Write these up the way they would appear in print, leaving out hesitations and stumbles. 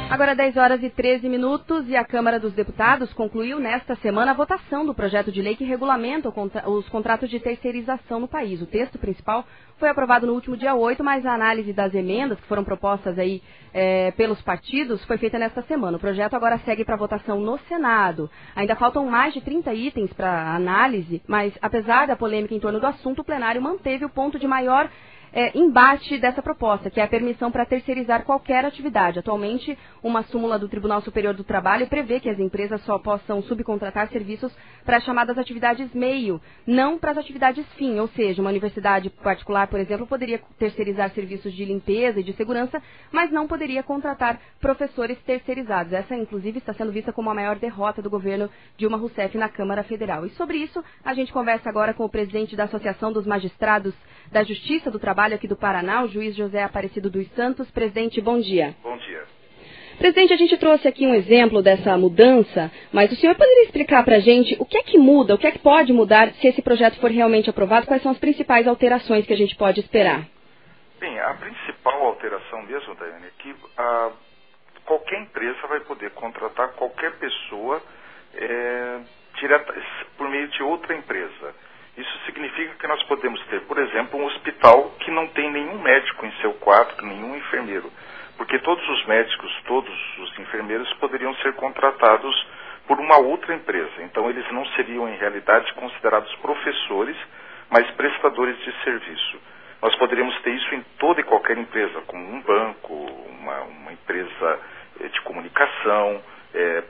Agora 10 horas e 13 minutos e a Câmara dos Deputados concluiu nesta semana a votação do projeto de lei que regulamenta os contratos de terceirização no país. O texto principal foi aprovado no último dia 8, mas a análise das emendas que foram propostas aí pelos partidos foi feita nesta semana. O projeto agora segue para votação no Senado. Ainda faltam mais de 30 itens para análise, mas apesar da polêmica em torno do assunto, o plenário manteve o ponto de maior embate dessa proposta, que é a permissão para terceirizar qualquer atividade. Atualmente, uma súmula do Tribunal Superior do Trabalho prevê que as empresas só possam subcontratar serviços para as chamadas atividades meio, não para as atividades fim, ou seja, uma universidade particular, por exemplo, poderia terceirizar serviços de limpeza e de segurança, mas não poderia contratar professores terceirizados. Essa, inclusive, está sendo vista como a maior derrota do governo Dilma Rousseff na Câmara Federal. E sobre isso, a gente conversa agora com o presidente da Associação dos Magistrados da Justiça do Trabalho aqui do Paraná, o juiz José Aparecido dos Santos. Presidente, bom dia. Bom dia. Presidente, a gente trouxe aqui um exemplo dessa mudança, mas o senhor poderia explicar para a gente o que é que muda, o que é que pode mudar se esse projeto for realmente aprovado? Quais são as principais alterações que a gente pode esperar? Bem, a principal alteração mesmo, Daiane, é que qualquer empresa vai poder contratar qualquer pessoa por meio de outra empresa. Isso significa que nós podemos ter, por exemplo, um hospital que não tem nenhum médico em seu quadro, nenhum enfermeiro, porque todos os médicos, todos os enfermeiros poderiam ser contratados por uma outra empresa. Então, eles não seriam, em realidade, considerados professores, mas prestadores de serviço. Nós poderíamos ter isso em toda e qualquer empresa, como um banco, uma empresa de comunicação.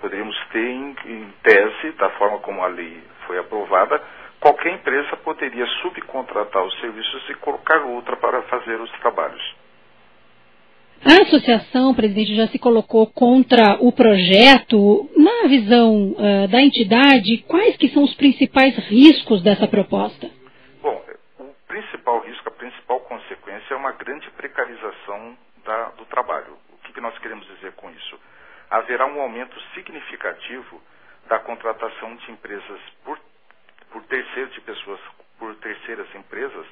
Poderíamos ter, em tese, da forma como a lei foi aprovada, qualquer empresa poderia subcontratar os serviços e colocar outra para fazer os trabalhos. A associação, presidente, já se colocou contra o projeto. Na visão da entidade, quais que são os principais riscos dessa proposta? Bom, o principal risco, a principal consequência é uma grande precarização do trabalho. O que nós queremos dizer com isso? Haverá um aumento significativo da contratação de empresas por terceiras empresas,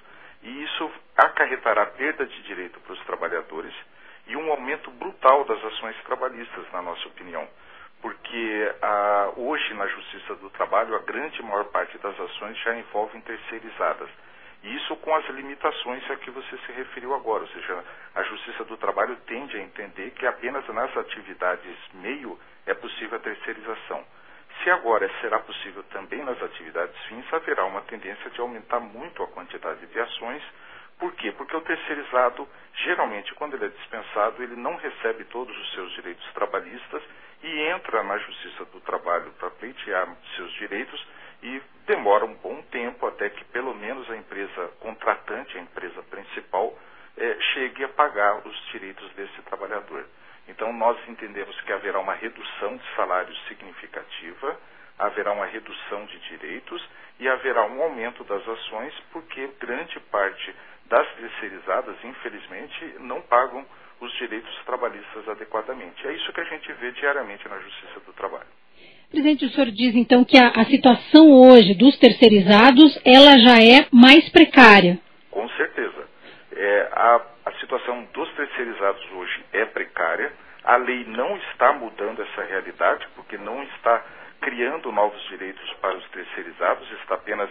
e isso acarretará perda de direito para os trabalhadores e um aumento brutal das ações trabalhistas, na nossa opinião. Porque hoje, na Justiça do Trabalho, a grande maior parte das ações já envolvem terceirizadas. E isso com as limitações a que você se referiu agora, ou seja, a Justiça do Trabalho tende a entender que apenas nas atividades meio é possível a terceirização. Se agora será possível também nas atividades fins, haverá uma tendência de aumentar muito a quantidade de ações. Por quê? Porque o terceirizado, geralmente, quando ele é dispensado, ele não recebe todos os seus direitos trabalhistas e entra na Justiça do Trabalho para pleitear seus direitos e demora um bom tempo até que pelo menos a empresa contratante, a empresa principal, chegue a pagar os direitos desse trabalhador. Então, nós entendemos que haverá uma redução de salários significativa, haverá uma redução de direitos e haverá um aumento das ações, porque grande parte das terceirizadas, infelizmente, não pagam os direitos trabalhistas adequadamente. É isso que a gente vê diariamente na Justiça do Trabalho. Presidente, o senhor diz, então, que a situação hoje dos terceirizados, ela já é mais precária. Com certeza. A situação dos terceirizados hoje é precária. A lei não está mudando essa realidade, porque não está criando novos direitos para os terceirizados, está apenas,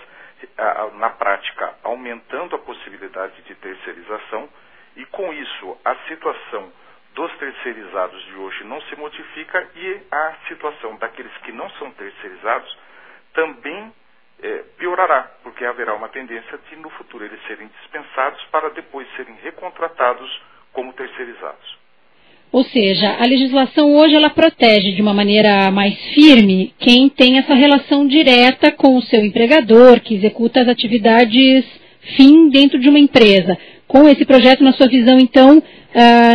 na prática, aumentando a possibilidade de terceirização. E, com isso, a situação dos terceirizados de hoje não se modifica e a situação daqueles que não são terceirizados também piorará, porque haverá uma tendência de, no futuro, eles serem dispensados para depois serem recontratados como terceirizados. Ou seja, a legislação hoje ela protege de uma maneira mais firme quem tem essa relação direta com o seu empregador, que executa as atividades fim dentro de uma empresa. Com esse projeto, na sua visão, então,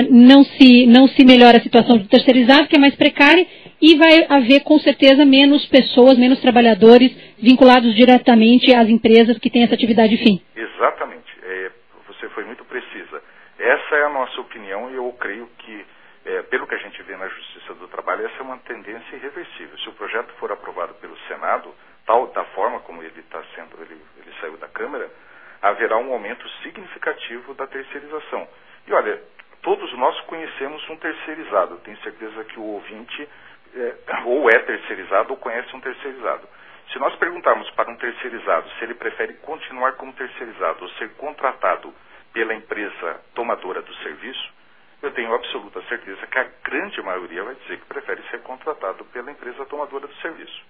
não se melhora a situação do terceirizado, que é mais precária, e vai haver, com certeza, menos pessoas, menos trabalhadores vinculados diretamente às empresas que têm essa atividade fim. Exatamente. Você foi muito precisa. Essa é a nossa opinião e eu creio que, pelo que a gente vê na Justiça do Trabalho, essa é uma tendência irreversível. Se o projeto for aprovado pelo Senado, da forma como ele está sendo, ele saiu da Câmara, haverá um aumento significativo da terceirização. E olha, todos nós conhecemos um terceirizado. Tenho certeza que o ouvinte ou é terceirizado ou conhece um terceirizado. Se nós perguntarmos para um terceirizado se ele prefere continuar como terceirizado ou ser contratado pela empresa tomadora do serviço, eu tenho absoluta certeza que a grande maioria vai dizer que prefere ser contratado pela empresa tomadora do serviço.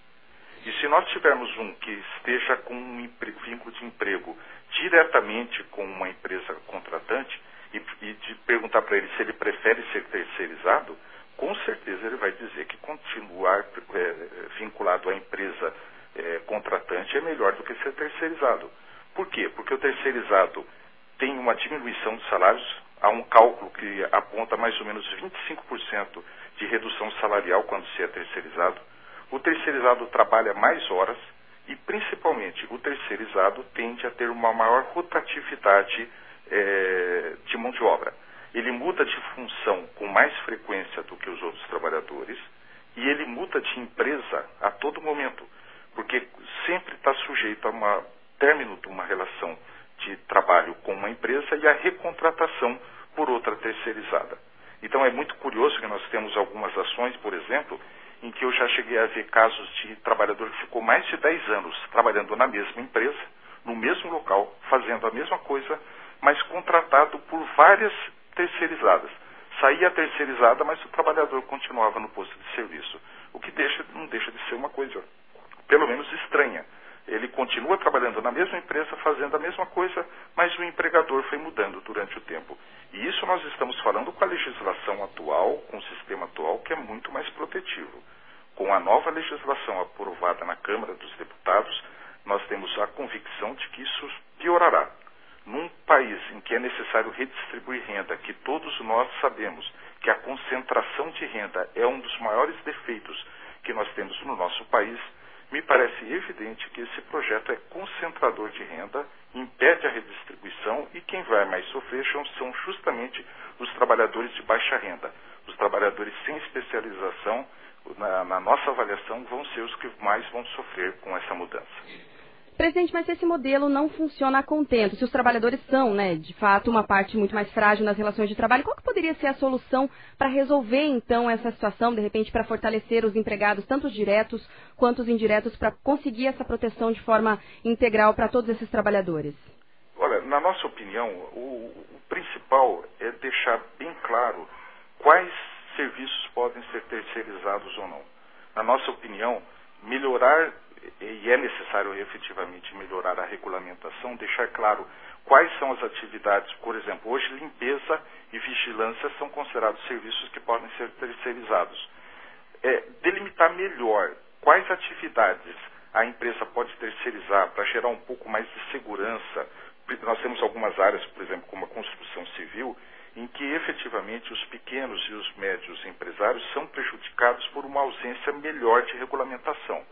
E se nós tivermos um que esteja com um vínculo de emprego diretamente com uma empresa contratante e de perguntar para ele se ele prefere ser terceirizado, com certeza ele vai dizer que continuar vinculado à empresa contratante é melhor do que ser terceirizado. Por quê? Porque o terceirizado tem uma diminuição de salários, há um cálculo que aponta mais ou menos 25% de redução salarial quando se é terceirizado. O terceirizado trabalha mais horas e, principalmente, o terceirizado tende a ter uma maior rotatividade de mão de obra. Ele muda de função com mais frequência do que os outros trabalhadores e ele muda de empresa a todo momento, porque sempre está sujeito a término de uma relação de trabalho com uma empresa e a recontratação por outra terceirizada. Então é muito curioso que nós temos algumas ações, por exemplo, em que eu já cheguei a ver casos de trabalhador que ficou mais de 10 anos trabalhando na mesma empresa, no mesmo local, fazendo a mesma coisa, mas contratado por várias terceirizadas. Saía a terceirizada, mas o trabalhador continuava no posto de serviço, o que não deixa de ser uma coisa, pelo menos estranha. Ele continua trabalhando na mesma empresa, fazendo a mesma coisa, mas o empregador foi mudando durante o tempo. E isso nós estamos falando com a legislação atual, com o sistema atual, que é muito mais protetivo. Com a nova legislação aprovada na Câmara dos Deputados, nós temos a convicção de que isso piorará. Num país em que é necessário redistribuir renda, que todos nós sabemos que a concentração de renda é um dos maiores defeitos que nós temos no nosso país, me parece evidente que esse projeto é concentrador de renda, impede a redistribuição e quem vai mais sofrer são justamente os trabalhadores de baixa renda. Os trabalhadores sem especialização, na nossa avaliação, vão ser os que mais vão sofrer com essa mudança. Presidente, mas se esse modelo não funciona a contento, se os trabalhadores são, de fato, uma parte muito mais frágil nas relações de trabalho, qual que poderia ser a solução para resolver, então, essa situação, de repente, para fortalecer os empregados, tanto os diretos quanto os indiretos, para conseguir essa proteção de forma integral para todos esses trabalhadores? Olha, na nossa opinião, o principal é deixar bem claro quais serviços podem ser terceirizados ou não. Na nossa opinião, melhorar, e é necessário efetivamente melhorar a regulamentação, deixar claro quais são as atividades, por exemplo, hoje limpeza e vigilância são considerados serviços que podem ser terceirizados. Delimitar melhor quais atividades a empresa pode terceirizar para gerar um pouco mais de segurança. Nós temos algumas áreas, por exemplo, como a construção civil, em que efetivamente os pequenos e os médios empresários são prejudicados por uma ausência melhor de regulamentação.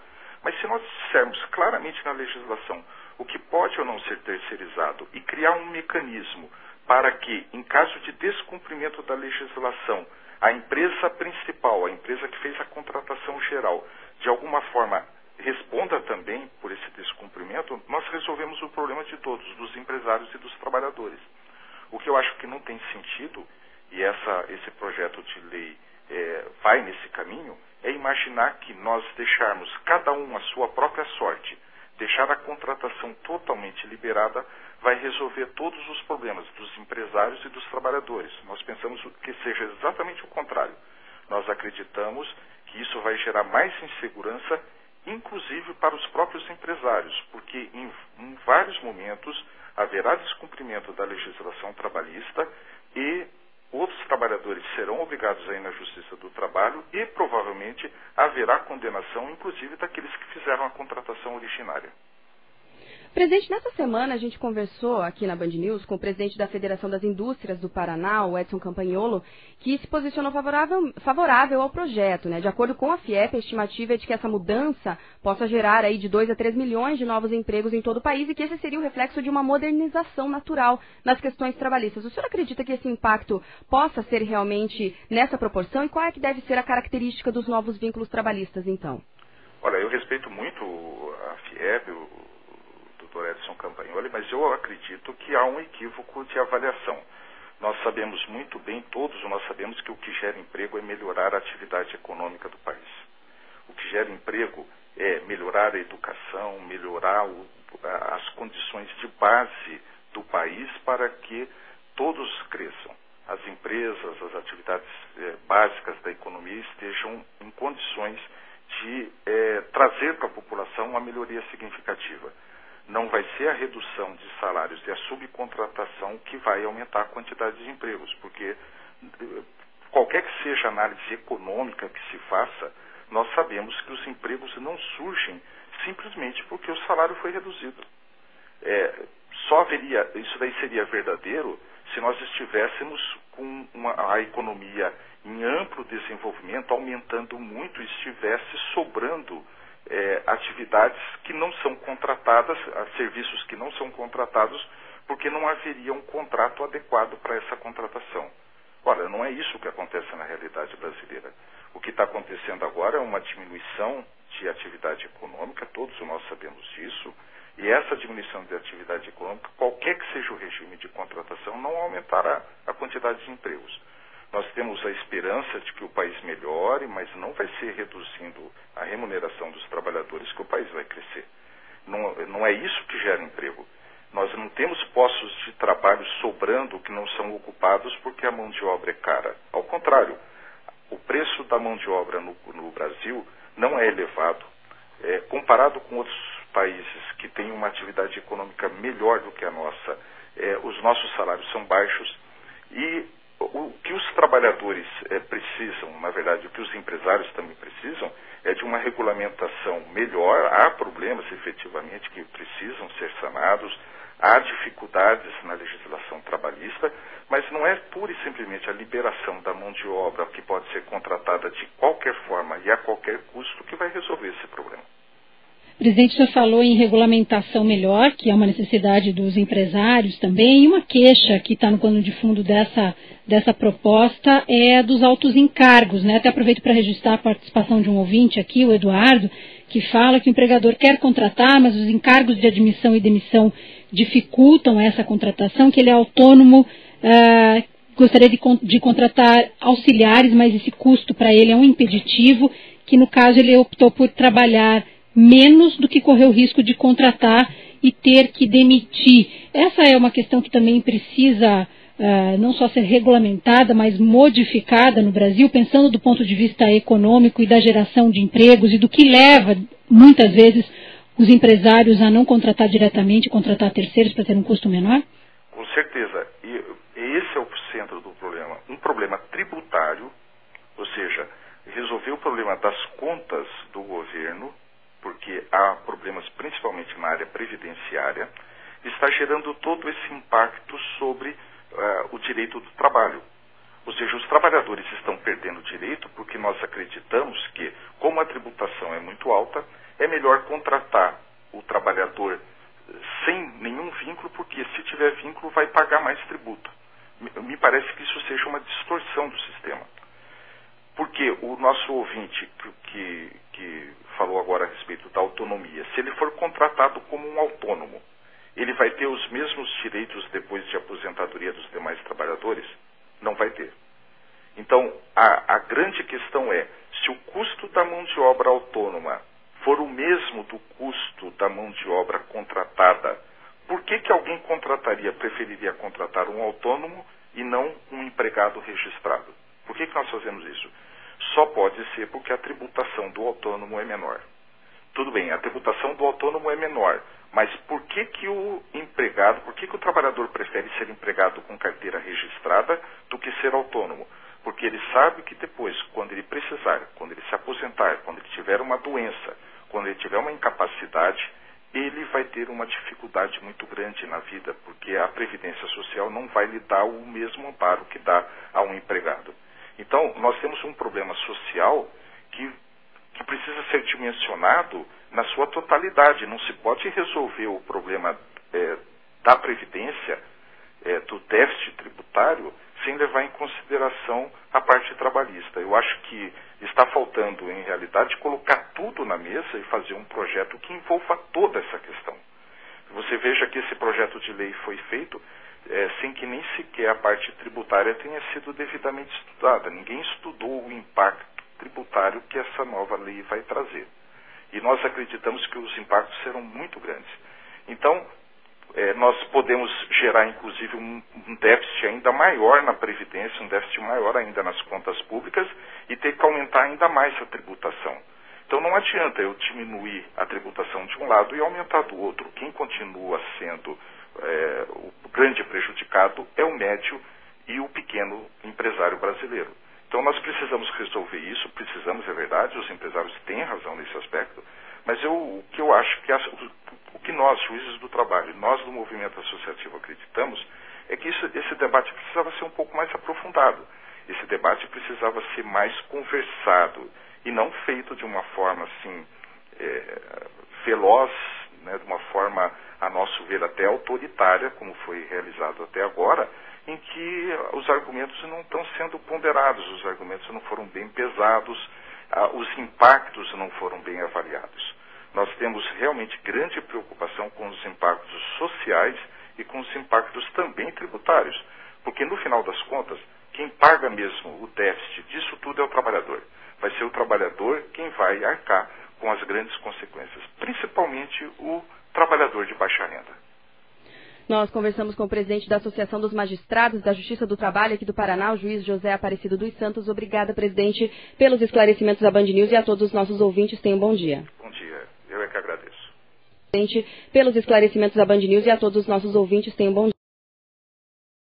Mas se nós dissermos claramente na legislação o que pode ou não ser terceirizado e criar um mecanismo para que, em caso de descumprimento da legislação, a empresa principal, a empresa que fez a contratação geral, de alguma forma responda também por esse descumprimento, nós resolvemos o problema de todos, dos empresários e dos trabalhadores. O que eu acho que não tem sentido, e esse projeto de lei vai nesse caminho, é imaginar que nós deixarmos cada um a sua própria sorte, deixar a contratação totalmente liberada vai resolver todos os problemas dos empresários e dos trabalhadores. Nós pensamos que seja exatamente o contrário. Nós acreditamos que isso vai gerar mais insegurança, inclusive para os próprios empresários, porque em vários momentos haverá descumprimento da legislação trabalhista e outros trabalhadores serão obrigados a ir na Justiça do Trabalho e provavelmente haverá condenação, inclusive, daqueles que fizeram a contratação originária. Presidente, nessa semana a gente conversou aqui na Band News com o presidente da Federação das Indústrias do Paraná, o Edson Campagnolo, que se posicionou favorável ao projeto. De acordo com a FIEP, a estimativa é de que essa mudança possa gerar aí de 2 a 3 milhões de novos empregos em todo o país e que esse seria o reflexo de uma modernização natural nas questões trabalhistas. O senhor acredita que esse impacto possa ser realmente nessa proporção e qual é que deve ser a característica dos novos vínculos trabalhistas, então? Olha, eu respeito muito a FIEP, Edson Campagnoli, mas eu acredito que há um equívoco de avaliação. Nós sabemos muito bem, todos nós sabemos que o que gera emprego é melhorar a atividade econômica do país. O que gera emprego é melhorar a educação, melhorar as condições de base do país para que todos cresçam. As empresas, as atividades básicas da economia estejam em condições de trazer para a população uma melhoria significativa. Não vai ser a redução de salários e a subcontratação que vai aumentar a quantidade de empregos, porque qualquer que seja a análise econômica que se faça, nós sabemos que os empregos não surgem simplesmente porque o salário foi reduzido. Isso daí seria verdadeiro se nós estivéssemos com a economia em amplo desenvolvimento, aumentando muito, e estivesse sobrando atividades que não são contratadas, serviços que não são contratados, porque não haveria um contrato adequado para essa contratação. Olha, não é isso que acontece na realidade brasileira. O que está acontecendo agora é uma diminuição de atividade econômica, todos nós sabemos disso, e essa diminuição de atividade econômica, qualquer que seja o regime de contratação, não aumentará a quantidade de empregos. Nós temos a esperança de que o país melhore, mas não vai ser reduzindo a remuneração dos trabalhadores que o país vai crescer. Não é isso que gera emprego. Nós não temos postos de trabalho sobrando que não são ocupados porque a mão de obra é cara. Ao contrário, o preço da mão de obra no Brasil não é elevado. Comparado com outros países que têm uma atividade econômica melhor do que a nossa, os nossos salários são baixos, e o que os trabalhadores precisam, na verdade, o que os empresários também precisam, é de uma regulamentação melhor. Há problemas, efetivamente, que precisam ser sanados, há dificuldades na legislação trabalhista, mas não é pura e simplesmente a liberação da mão de obra que pode ser contratada de qualquer forma e a qualquer custo que vai resolver esse problema. Presidente, o senhor falou em regulamentação melhor, que é uma necessidade dos empresários também, e uma queixa que está no pano de fundo dessa proposta é dos altos encargos, né? Até aproveito para registrar a participação de um ouvinte aqui, o Eduardo, que fala que o empregador quer contratar, mas os encargos de admissão e demissão dificultam essa contratação, que ele é autônomo, gostaria de contratar auxiliares, mas esse custo para ele é um impeditivo, que no caso ele optou por trabalhar menos do que correr o risco de contratar e ter que demitir. Essa é uma questão que também precisa não só ser regulamentada, mas modificada no Brasil, pensando do ponto de vista econômico e da geração de empregos e do que leva, muitas vezes, os empresários a não contratar diretamente, contratar terceiros para ter um custo menor? Com certeza. E esse é o centro do problema. Um problema tributário, ou seja, resolver o problema das contas do governo, porque há problemas principalmente na área previdenciária, está gerando todo esse impacto sobre o direito do trabalho. Ou seja, os trabalhadores estão perdendo direito porque nós acreditamos que, como a tributação é muito alta, é melhor contratar o trabalhador sem nenhum vínculo, porque se tiver vínculo vai pagar mais tributo. Me parece que isso seja uma distorção do sistema. Porque o nosso ouvinte que falou agora a respeito da autonomia, se ele for contratado como um autônomo, ele vai ter os mesmos direitos depois de aposentadoria dos demais trabalhadores? Não vai ter. Então, a grande questão é, se o custo da mão de obra autônoma for o mesmo do custo da mão de obra contratada, por que alguém preferiria contratar um autônomo e não um empregado registrado? Por que nós fazemos isso? Só pode ser porque a tributação do autônomo é menor. Tudo bem, a tributação do autônomo é menor, mas por que o empregado, por que o trabalhador prefere ser empregado com carteira registrada do que ser autônomo? Porque ele sabe que depois, quando ele precisar, quando ele se aposentar, quando ele tiver uma doença, quando ele tiver uma incapacidade, ele vai ter uma dificuldade muito grande na vida, porque a Previdência Social não vai lhe dar o mesmo amparo que dá a um empregado. Então, nós temos um problema social que precisa ser dimensionado na sua totalidade. Não se pode resolver o problema da Previdência, do déficit tributário, sem levar em consideração a parte trabalhista. Eu acho que está faltando, em realidade, colocar tudo na mesa e fazer um projeto que envolva toda essa questão. Você veja que esse projeto de lei foi feito sem que nem sequer a parte tributária tenha sido devidamente estudada. Ninguém estudou o impacto tributário que essa nova lei vai trazer. E nós acreditamos que os impactos serão muito grandes. Então, nós podemos gerar, inclusive, um déficit ainda maior na Previdência, um déficit maior ainda nas contas públicas e ter que aumentar ainda mais a tributação. Então, não adianta eu diminuir a tributação de um lado e aumentar do outro. Quem continua sendo o grande prejudicado é o médio e o pequeno empresário brasileiro. Então nós precisamos resolver isso, é verdade, os empresários têm razão nesse aspecto, mas o que eu acho que o que nós, juízes do trabalho, nós do movimento associativo acreditamos, é que esse debate precisava ser um pouco mais aprofundado. Esse debate precisava ser mais conversado e não feito de uma forma assim, veloz, né, de uma forma, a nosso ver, até autoritária, como foi realizado até agora, em que os argumentos não estão sendo ponderados, os argumentos não foram bem pesados, os impactos não foram bem avaliados. Nós temos realmente grande preocupação com os impactos sociais e com os impactos também tributários, porque no final das contas, quem paga mesmo o déficit disso tudo é o trabalhador. Vai ser o trabalhador quem vai arcar com as grandes consequências, principalmente o trabalhador de baixa renda. Nós conversamos com o presidente da Associação dos Magistrados da Justiça do Trabalho aqui do Paraná, o juiz José Aparecido dos Santos. Obrigada, presidente, pelos esclarecimentos da Band News e a todos os nossos ouvintes. Tenham um bom dia. Bom dia, eu é que agradeço. Presidente, pelos esclarecimentos da Band News e a todos os nossos ouvintes. Tenham um bom dia.